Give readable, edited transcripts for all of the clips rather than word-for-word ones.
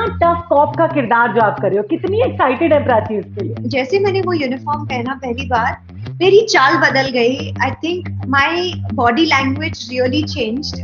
इतना tough corp का किरदार जो आप कर रहे हो, कितनी एक्साइटेड है प्राची इसके लिए? जैसे मैंने वो यूनिफॉर्म पहना पहली बार, मेरी चाल बदल गई. I think my body language really changed.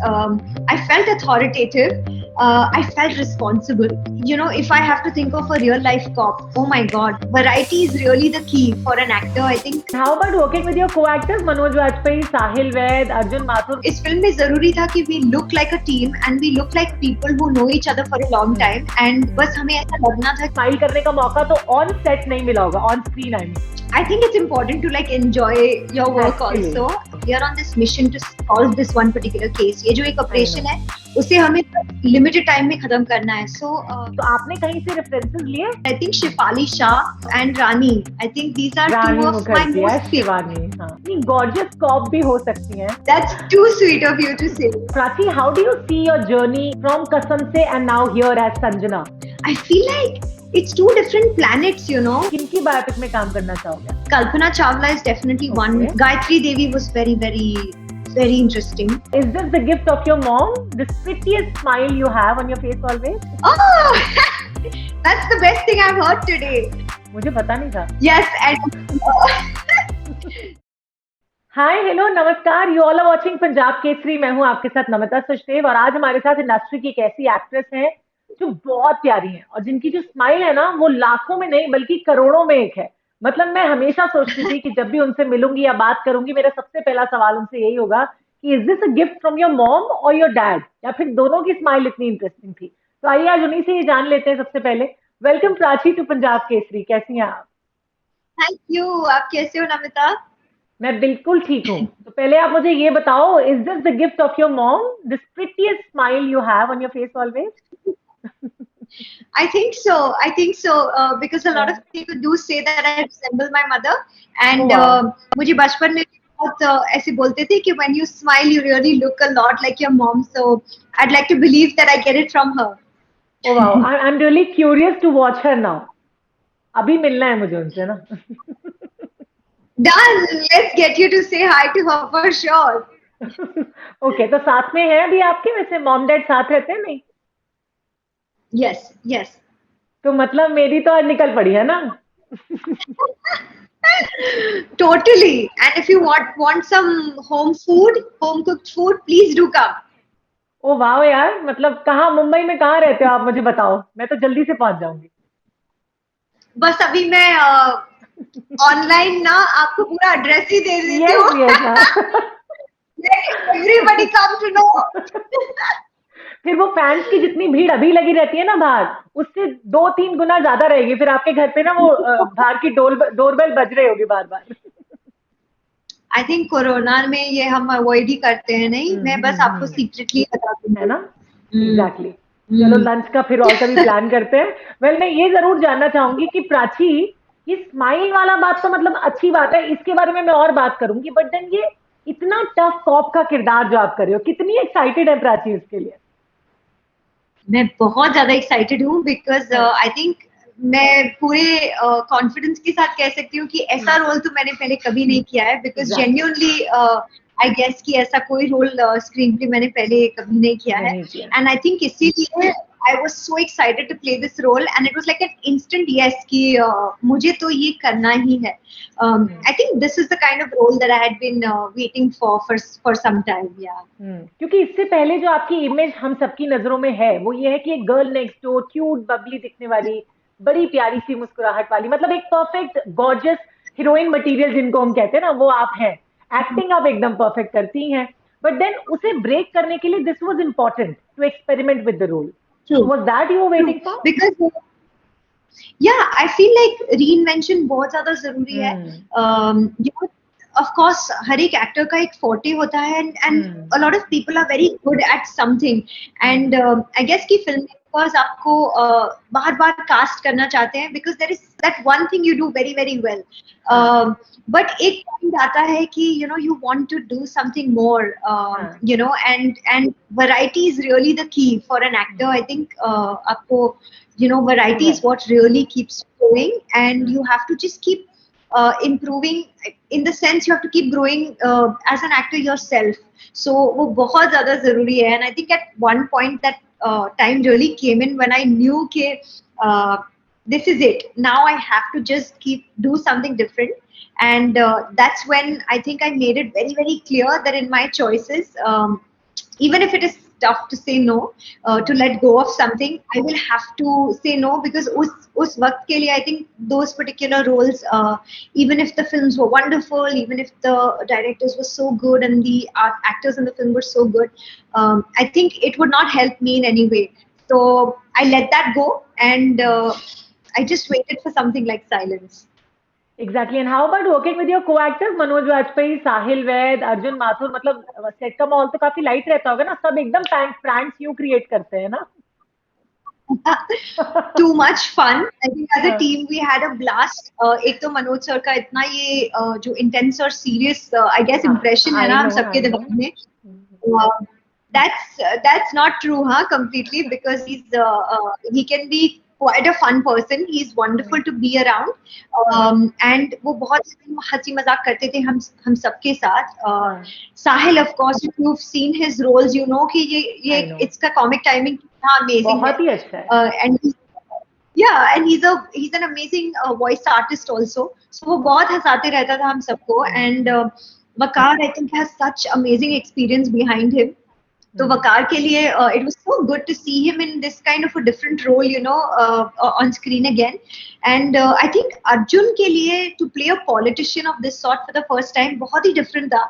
I felt authoritative. I felt responsible. You know, if I have to think of a real life cop, oh my god, variety is really the key for an actor, I think. How about working with your co-actors Manoj Vajpayee, Sahil Vaid, Arjun Mathur? इस film में जरूरी था कि we look like a team and we look like people who know each other for a long time, and बस हमें ऐसा लगना था. स्माइल करने का मौका तो ऑन सेट नहीं मिला होगा, on screen I mean. I think it's important to like enjoy your work Actually. also. We are on this mission to solve this one particular case. ये जो एक ऑपरेशन है, उसे हमें लिमिटेड टाइम में खत्म करना है. So तो आपने कहीं से रेफरेंसेस लिए? I think Shefali Shah and Rani. I think these are Rani two of my Mukherjee, most favorite. Shivani, हाँ. नहीं, gorgeous cop भी हो सकती हैं. That's too sweet of you to say. Prachi, how do you see your journey from Kasam Se and now here as Sanjana? I feel like it's two different planets, you know. किनकी biopic में काम करना चाहोगे? Kalpana Chawla is definitely one. Okay. Gayatri Devi was very, very, very interesting. Is this the gift of your mom? This prettiest smile you have on your face always? Oh, that's the best thing I've heard today. मुझे पता नहीं था. Yes, and hi hello नमस्कार, you all are watching Punjab Kesari. मैं हूं आपके साथ नमिता सचदेव और आज हमारे साथ इंडस्ट्री की एक ऐसी एक्ट्रेस है जो बहुत प्यारी है और जिनकी जो स्माइल है ना वो लाखों में नहीं बल्कि करोड़ों में एक है. मतलब मैं हमेशा सोचती थी कि जब भी उनसे मिलूंगी या बात करूंगी मेरा सबसे पहला सवाल उनसे यही होगा कि is this a gift from your mom और योर डैड, या फिर दोनों की स्माइल इतनी इंटरेस्टिंग थी. तो आइए आज उन्हीं से ये जान लेते हैं. सबसे पहले वेलकम प्राची टू पंजाब केसरी. कैसी हैं आप? thank you. आप कैसे हो नमिता? मैं बिल्कुल ठीक हूँ. तो पहले आप मुझे ये बताओ, is this the gift of your mom, this prettiest smile you have on your face always? I think so. I think so because a lot of people do say that I resemble my mother, and Oh, wow. मुझे बचपन में भी बहुत ऐसे बोलते थे कि when you smile you really look a lot like your mom. So I'd like to believe that I get it from her. Oh wow, I'm really curious to watch her now. अभी मिलना है मुझे उनसे ना. Done. Let's get you to say hi to her for sure. Okay, तो साथ में है अभी आपके? वैसे मॉम डैड साथ रहते हैं नहीं? Yes, yes. तो मतलब मेरी तो आज निकल पड़ी है ना. Totally. And if you want some home food, home cooked food, please do come. ओ वाह यार, मतलब कहाँ, मुंबई में कहाँ रहते हो आप? मुझे बताओ, मैं तो जल्दी से पहुंच जाऊंगी. बस अभी मैं ऑनलाइन ना आपको पूरा एड्रेस ही दे देती यस हूँ. Yes. Everybody come to know. फिर वो फैंस की जितनी भीड़ अभी लगी रहती है ना बाहर, उससे 2-3 गुना ज्यादा रहेगी फिर आपके घर पे ना. वो बाहर की डोरबेल बज रही होगी बार बार. आई थिंक कोरोना में ये हम अवॉइड ही करते हैं. नहीं, मैं बस आपको सीक्रेटली बता दूँ, है ना. एग्जैक्टली. चलो लंच का फिर और कभी प्लान करते हैं. वेल मैं ये जरूर जानना चाहूंगी कि प्राची, ये स्माइल वाला बात तो मतलब अच्छी बात है, इसके बारे में मैं और बात करूंगी, बट देन ये इतना टफ कॉप का किरदार जो आप कर रहे हो, कितनी एक्साइटेड है प्राची इसके लिए? मैं बहुत ज्यादा एक्साइटेड हूँ बिकॉज आई थिंक मैं पूरे कॉन्फिडेंस के साथ कह सकती हूँ कि ऐसा रोल तो मैंने पहले कभी नहीं किया है. बिकॉज जेन्युइनली आई गेस कि ऐसा कोई रोल स्क्रीन पे मैंने पहले कभी नहीं किया है. एंड आई थिंक इसीलिए I was so excited to play this role, and it was like an instant yes कि मुझे तो ये करना ही है. I think this is the kind of role that I had been waiting for some time. Yeah. क्योंकि इससे पहले जो आपकी इमेज हम सबकी नजरों में है वो ये है कि एक girl next door, cute Babli दिखने वाली, बड़ी प्यारी सी मुस्कुराहट वाली, मतलब एक परफेक्ट गॉर्जियस हीरोइन मटेरियल जिनको हम कहते हैं ना, वो आप हैं. एक्टिंग आप एकदम परफेक्ट करती हैं, बट देन उसे ब्रेक करने के लिए this was important to experiment with the role. True. Was that you were waiting for? Because yeah, I feel like reinvention बहुत ज़्यादा ज़रूरी है. You know, of course हर एक एक्टर का एक forte होता है, and a lot of people are very good at something, and I guess कि filmmakers आपको बार-बार कास्ट करना चाहते हैं because there is that one thing you do very very well. But एक point आता है कि you know you want to do something more, you know, and variety is really the key for an actor. I think आपको you know variety is what really keeps going, and you have to just keep improving. In the sense you have to keep growing as an actor yourself. So वो बहुत ज़्यादा ज़रूरी है, and I think at one point that time really came in when I knew that this is it. Now I have to just do something different. And that's when I think I made it very, very clear that in my choices, even if it is tough to say no, to let go of something, I will have to say no, because us waqt ke liye, I think those particular roles, even if the films were wonderful, even if the directors were so good and the actors in the film were so good, I think it would not help me in any way. So I let that go, and I just waited for something like silence. Exactly and how about working with your को actors Manoj Vajpayee, साहिल वैद, अर्जुन माथुर? मतलब set का माहौल तो काफी light रहता होगा ना, सब एकदम प्रैंक्स यूं क्रिएट करते हैं ना? Too much fun. I think as a team we had a blast. एक तो मनोज सर का इतना ये जो intense और serious I guess impression है ना हम सबके दिमाग में. That's not true, huh? Completely, because he can be quite a fun person. He's wonderful to be around, and वो बहुत हंसी मजाक करते थे हम सबके साथ. Sahil, of course, if you've seen his roles, you know कि ये इसका comic timing कितना amazing बहुत ही अच्छा है. And yeah, and he's an amazing voice artist also. So वो बहुत हंसाते रहता था हम सबको. And Waqar, I think, has such amazing experience behind him. So Waqar ke liye, it was so good to see him in this kind of a different role, you know, on screen again. And I think Arjun ke liye, to play a politician of this sort for the first time, बहुत ही different था.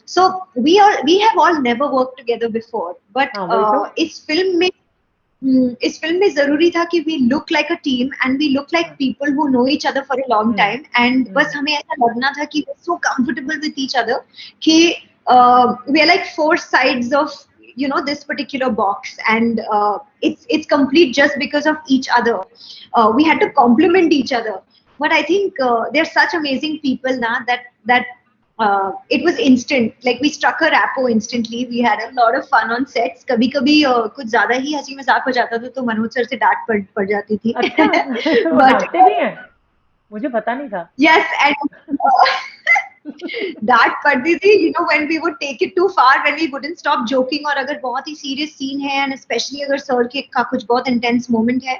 So we have all never worked together before, but इस film में जरूरी था कि we look like a team and we look like people who know each other for a long time. And बस हमें ऐसा लगना था कि we're so comfortable with each other कि we are like four sides of, you know, this particular box, and it's complete just because of each other. We had to complement each other, but I think they're such amazing people now that it was instant. Like we struck a rapport instantly. We had a lot of fun on sets. कभी कभी कुछ ज़्यादा ही हंसी मजाक हो जाता था तो मनोज सर से डांट पड़ जाती थी. अच्छा, डांटते भी हैं? मुझे पता नहीं था. Yes, and डांट पड़ती थी, you know, when we would take it too far, when we wouldn't stop joking, और अगर बहुत ही serious scene है and especially अगर सर के का कुछ बहुत intense moment है,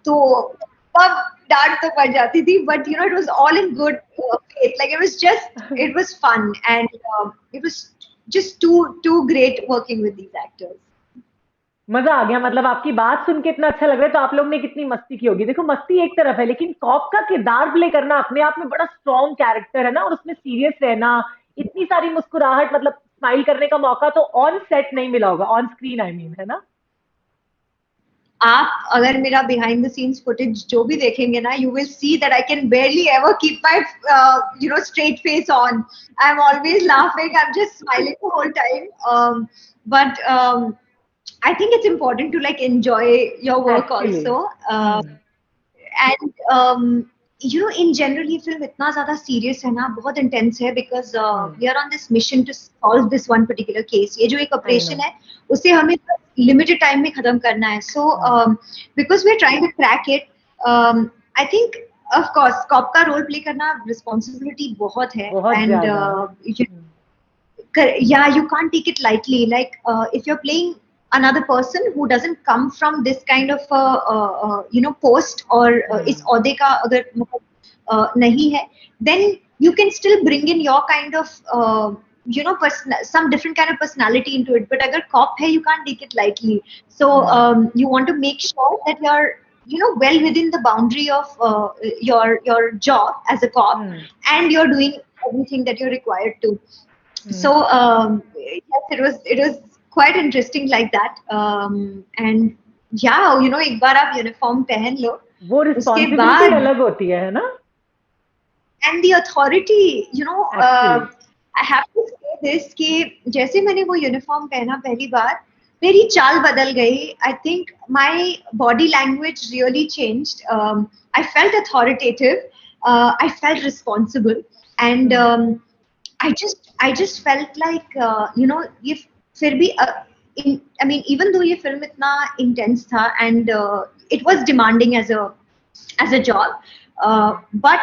तो तब डांट तो पड़ जाती थी. But you know, it was all in good faith. Like it was fun, and it was just too great working with these actors. मजा आ गया. मतलब आपकी बात सुन के इतना अच्छा लग रहा है, तो आप लोग ने कितनी मस्ती की होगी. देखो, मस्ती एक तरफ है, लेकिन कॉप का किरदार प्ले करना अपने आप में बड़ा स्ट्रॉन्ग कैरेक्टर है ना, और उसमें सीरियस रहना, इतनी सारी मुस्कुराहट, मतलब स्माइल करने का मौका तो ऑन सेट नहीं मिला होगा, ऑन स्क्रीन आई मीन, है ना? आप अगर मेरा behind the scenes footage जो भी देखेंगे ना, you will see that I can barely ever keep my you know, straight face on. I'm always laughing. I'm just smiling the whole time. But I think it's important to like enjoy your work also. And you know, in general ये film इतना ज़्यादा serious है ना, बहुत intense है, because we are on this mission to solve this one particular case. ये जो एक operation है, उसे हमें limited time में खत्म करना है. So because we are trying to crack it, I think of course cop का role play करना responsibility बहुत है. And yeah, you can't take it lightly. Like if you're playing another person who doesn't come from this kind of you know, post, or इस ओहदे का अगर नहीं है, then you can still bring in your kind of you know, some different kind of personality into it. But agar cop hai, you can't take it lightly. So you want to make sure that you're, you know, well within the boundary of your job as a cop, and you're doing everything that you're required to. So yes, it was quite interesting like that. And yeah, you know, एक बार आप uniform पहन लो, वो responsibility अलग होती है ना? And the authority, you know, I have to say this कि जैसे मैंने वो यूनिफॉर्म पहना पहली बार, मेरी चाल बदल गई. I think my body language really changed. I felt authoritative. I felt responsible, and I just felt like you know, ये फिर भी I mean, even though ये film इतना intense था, and it was demanding as a job, but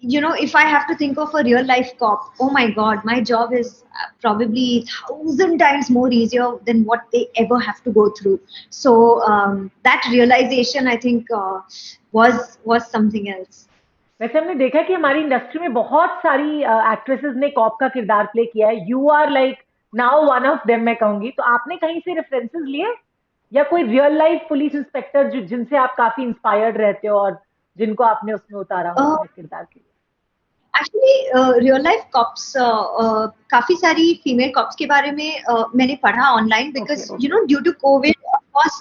if I have to think of a real life cop, oh my God, my job is probably 1,000 times more easier than what they ever have to go through. So that realization, I think, was something else. वैसे हमने देखा है कि हमारी industry में बहुत सारी actresses ने कॉप का किरदार प्ले किया है। You are like now one of them, मैं कहूंगी। तो आपने कहीं से रेफरेंसेस लिए या कोई रियल लाइफ पुलिस इंस्पेक्टर जिनसे आप काफी इंस्पायर्ड रहते हो और जिनको आपने उसमें उतारा हो अपने किरदार के लिए? एक्चुअली रियल लाइफ कॉप्स, काफी सारी फीमेल कॉप्स के बारे में मैंने पढ़ा online, because due to covid, of course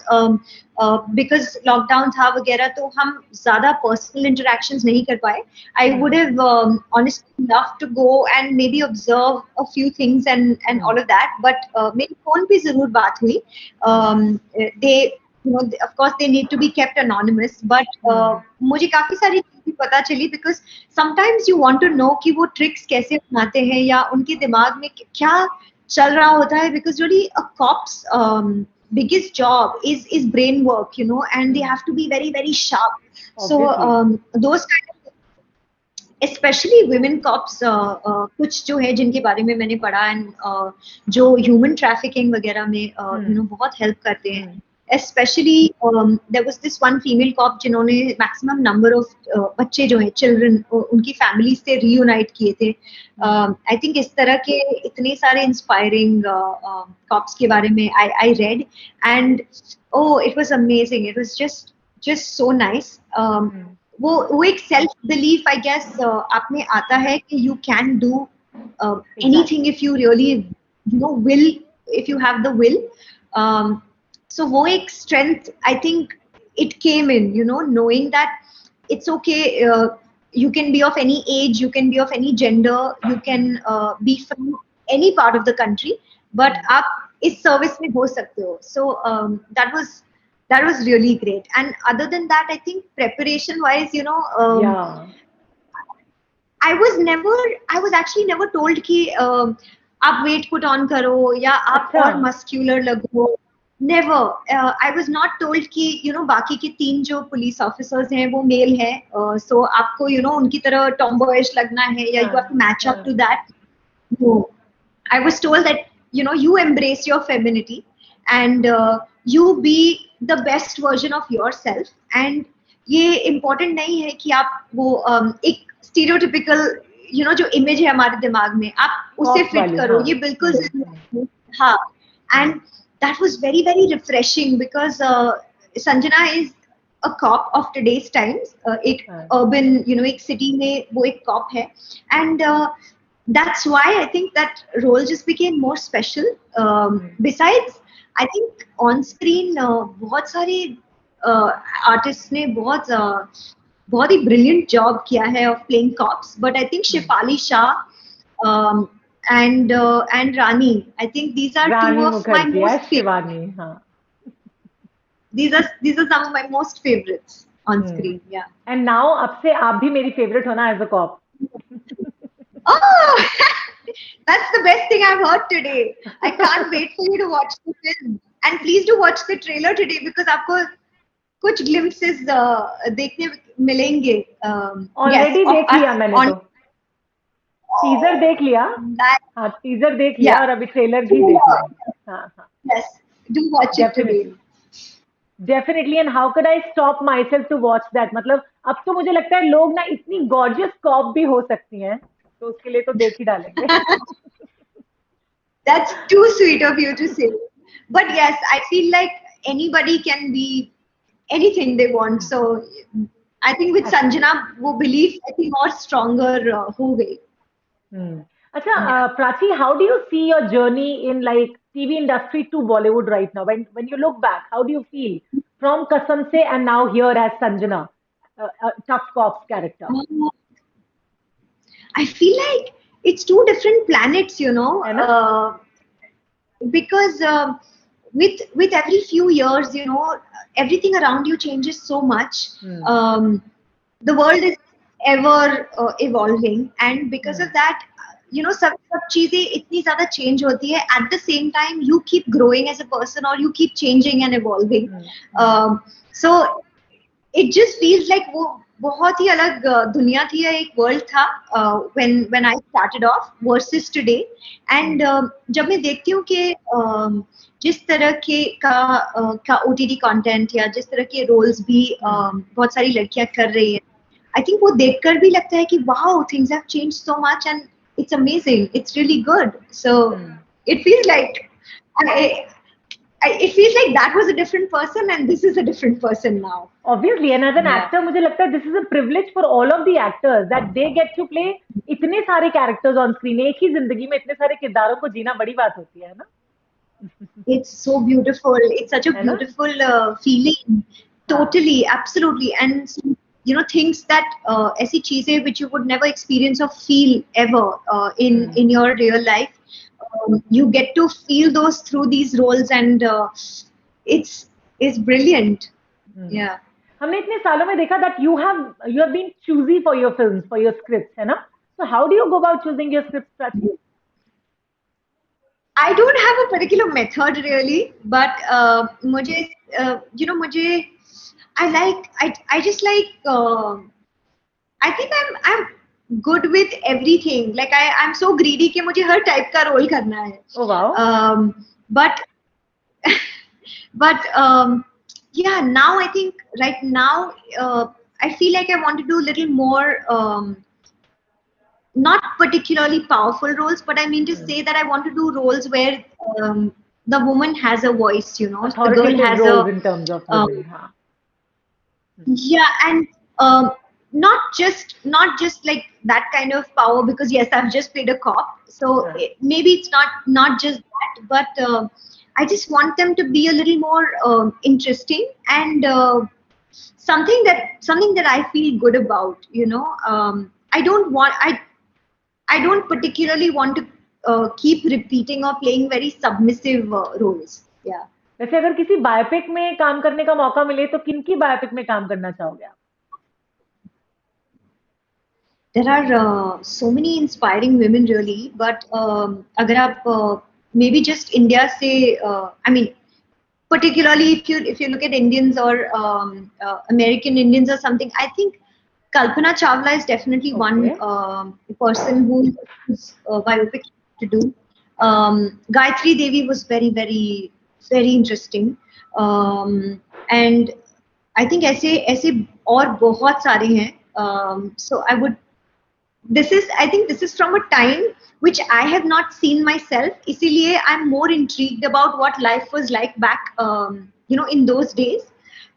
because lockdown था वगैरह, तो हम ज्यादा पर्सनल इंटरेक्शंस नहीं कर पाए. I would have honestly love to go and may be observe a few things and all of that, but मेरी फोन पे जरूर बात हुई. दे of course they need to be kept anonymous, but मुझे काफी सारी चीजें पता चली, because sometimes you want to know कि वो tricks कैसे अपनाते हैं या उनके दिमाग में क्या चल रहा होता है, because really a cop's biggest job is brain work, and they have to be very very sharp. So those kind of, especially women cops, कुछ जो है जिनके बारे में मैंने पढ़ा, and जो human trafficking वगैरह में बहुत help करते हैं. Especially there was this one female cop जिन्होंने maximum number of बच्चे जो हैं, children, उनकी families से reunite किए थे. I think इस तरह के इतने सारे inspiring cops के बारे में I read, and it was amazing. It was just so nice. वो एक self belief, I guess, आप में आता है कि you can do anything if you really will, if you have the will. So वो एक strength, I think it came in, knowing that it's okay, you can be of any age, you can be of any gender, you can be from any part of the country, but आप इस service में हो सकते हो. So that was really great. And other than that, I think preparation wise, I was actually never told कि आप weight put on करो या आप और muscular लगो. Never. I was not told कि बाकी के 3 जो पुलिस ऑफिसर्स हैं वो मेल हैं, so आपको उनकी तरह tomboyish लगना है या you have to match up to that. No. I was told that you embrace your femininity and you be the best version of yourself, and ये important नहीं है कि आप वो एक stereotypical जो image है हमारे दिमाग में आप उसे fit करो, ये बिल्कुल जरूरी है. हाँ, and that was very very refreshing, because Sanjana is a cop of today's times. एक urban, एक city में वो एक cop है, and that's why I think that role just became more special. Besides, I think on screen बहुत सारे artists ने बहुत ही brilliant job किया है of playing cops, but I think Shefali Shah and Rani, I think these are Rani two of Mukherjee, my most favorite. These are some of my most favorites on screen. Yeah. And now अब से आप भी मेरी favorite होना as a cop. Oh, that's the best thing I've heard today. I can't wait for you to watch the film, and please do watch the trailer today, because आपको कुछ glimpses देखने मिलेंगे. Already देख लिया मैंने तो. Teaser देख लिया. हाँ, टीजर देख लिया और अभी ट्रेलर भी देख लिया. हाँ. Yes, do watch it today. Definitely, and how could I stop myself to watch that? मतलब अब तो मुझे लगता है लोग ना इतनी gorgeous cop भी हो सकती हैं, तो उसके लिए तो देख ही डालेंगे. That's too sweet of you to say. But yes, I feel like anybody can be anything they want. So I think with Sanjana, वो belief I think और stronger हो गई. अच्छा, Prachi, how do you see your journey in like TV industry to Bollywood right now? When you look back, how do you feel from Kasam Se and now here as Sanjana, a tough cops character? I feel like it's two different planets, because with every few years, everything around you changes so much. The world is ever evolving, and because of that, सब चीजें इतनी ज़्यादा change होती है. At the same time, you keep growing as a person, or you keep changing and evolving. So it just feels like बहुत ही अलग दुनिया थी, एक वर्ल्ड था when I started off versus today. And जब मैं देखती हूँ कि जिस तरह का OTT कंटेंट या जिस तरह के रोल्स भी बहुत सारी लड़कियां कर रही हैं, आई थिंक वो देखकर भी लगता है कि wow, things have changed so much and it's amazing, it's really good. So it feels like it feels like that was a different person and this is a different person now. Obviously, and as an actor, मुझे लगता है this is a privilege for all of the actors that they get to play इतने सारे characters on screen. एक ही जिंदगी में इतने सारे किरदारों को जीना बड़ी बात होती है ना? It's so beautiful. It's such a beautiful feeling. Totally, absolutely. And you know, things that ऐसी चीजें which you would never experience or feel ever in your real life, you get to feel those through these roles, and it's brilliant. Yeah. हमने इतने सालों में देखा that you have been choosy for your films, for your scripts, है ना? So how do you go about choosing your scripts, Prachi? I don't have a particular method really, but मुझे you know, मुझे I just like I think I'm good with everything. Like I'm so greedy कि मुझे हर type का role करना है. Oh wow. But yeah, now I think right now I feel like I want to do a little more not particularly powerful roles, but I mean to say that I want to do roles where the woman has a voice, you know, the girl has roles in terms of women, yeah, and not just like that kind of power, because yes, I've just played a cop, so maybe it's not just that, but I just want them to be a little more interesting and something that I feel good about, you know. I don't particularly want to keep repeating or playing very submissive roles. Yeah. वैसे अगर किसी biopic में काम करने का मौका मिले तो किनकी बायोपिक में काम करना चाहोगे आप? There are so many inspiring women really, but अगर आप maybe just India से I mean particularly if you look at Indians or American Indians or something, I think Kalpana Chawla is definitely one person who's biopic to do. Gayatri Devi was very, very, very interesting. And I think ऐसे और बहुत सारे हैं. So I think this is from a time which I have not seen myself. इसीलिए I'm more intrigued about what life was like back, you know, in those days.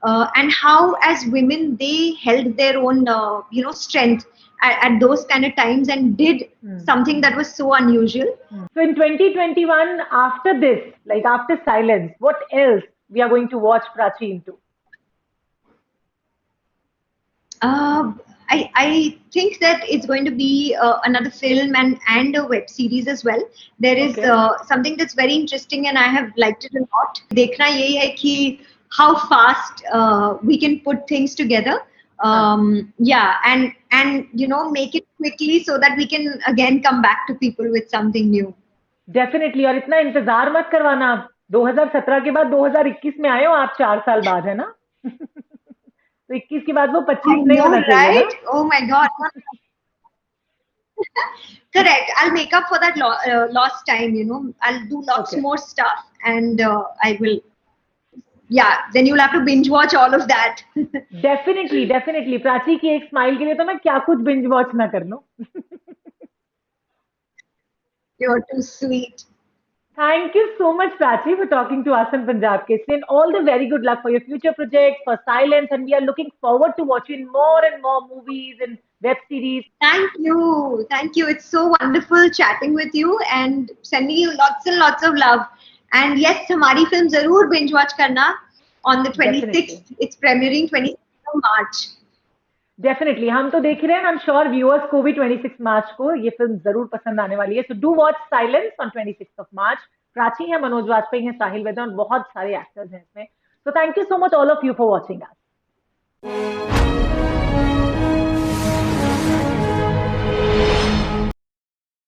And how as women they held their own you know, strength at those kind of times and did something that was so unusual. So in 2021, after this, like after Silence, what else we are going to watch Prachi into? I think that it's going to be another film and a web series as well. There is something that's very interesting and I have liked it a lot. देखना यही है कि how fast we can put things together. Yeah, and you know, make it quickly so that we can again come back to people with something new. Definitely. और इतना इंतजार मत करवाना आप. 2017 के बाद 2021 में आए हो आप, 4 साल बाद, है ना? तो 21 के बाद वो 25 नहीं होना चाहिए ना? Oh my God. Correct. I'll make up for that lost time, you know. I'll do lots more stuff and I will. Yeah, then you'll have to binge watch all of that. Definitely. Prachi की एक smile के लिए तो मैं क्या कुछ binge watch ना कर लूं. You're too sweet. Thank you so much, Prachi, for talking to us on Punjab Kesari, and all the very good luck for your future projects, for Silence, and we are looking forward to watching more and more movies and web series. Thank you. It's so wonderful chatting with you and sending you lots and lots of love. And yes, हमारी film जरूर binge watch करना on the 26th. Definitely. It's premiering 26th of March. Definitely. हम तो देख रहे हैं. I'm sure viewers को भी 26 मार्च को ये फिल्म जरूर पसंद आने वाली है. So do watch Silence on 26th of March. Prachi है, मनोज वाजपेयी है, साहिल वैद्य और बहुत सारे एक्टर्स हैं इसमें. So thank you so much all of you for watching us.